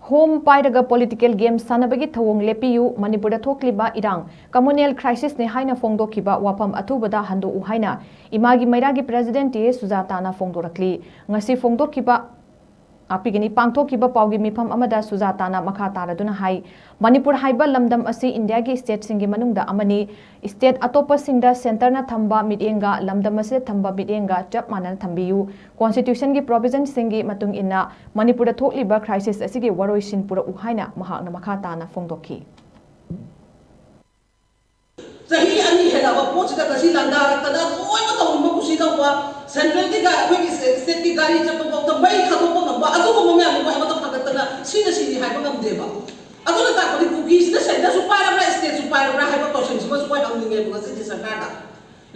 Home PAIRAGA political game SANABA ki THAWONG LEPPIYU Manipur Da Thokliba Erang Communal crisis ne Haina Phongdokkhiba Wapham Athubada Handoku Haina IMAGI MEIRA ki president TH.SUJATA na Phongdorakli ngasi Phongdokkhiba apigini pangthokkiba paugi mifam amada SUJATA na makha taraduna hai Manipur haiba lamdam asi India ki state singi manungda amani state atopa singda center na thamba midenga lamdam ase thamba midenga chap manan thambiyu constitution ki provision singi matung inna Manipur da thokliba crisis asigi waroisin pura uhaina mahakna makha tana phongdokhi sahi ani helaba pochda kasi landar tada koi ma tawma kusida wa central ki ga koi state ki gari chappa ba bai khadop ngam ba adu ko me am ko ma ta phagatana sina sini hai ba ngam deba adu la ta ko cookies na center su para bra state su para bra hai ba question su ko hang ninge ko se sarkar da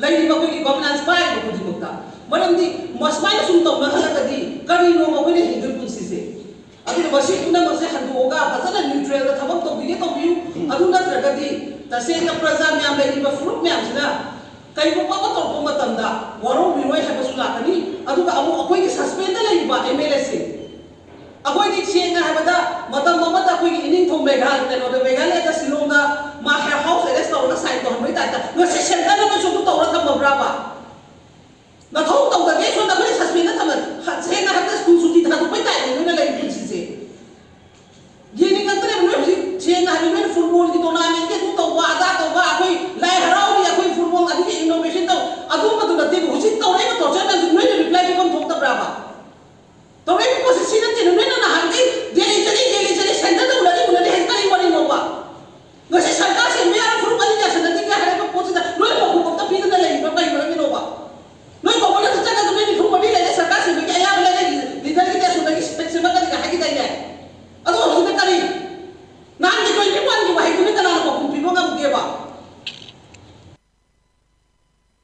lai ba ko ki governance bai ko di mukta maram di masmai sum to na hala kadi kari no ma ko ne hindul kun si se adu ba si kuna ma se handu ga fasana neutral da thabak to bi to bi adu na tragadi तसेंग प्रजा ma'am लेरिबा fruit ma'am सिना कई को तो मतंदा वरो बिरोय है बसुलाकनी अदुगा अमु अखोय की suspend लेरिबा MLA से अखोय की सेंग हाबदा मतम ममत अखोय की इनिंग थोम मेघाल तेनो दे मेघालय दा सिलोंगा मा हेयर हाउस एरेस्ट तौरा साइड तो हमबै ताता न से सेंटर न सो तो तौरा थम बब्राबा न थौ तो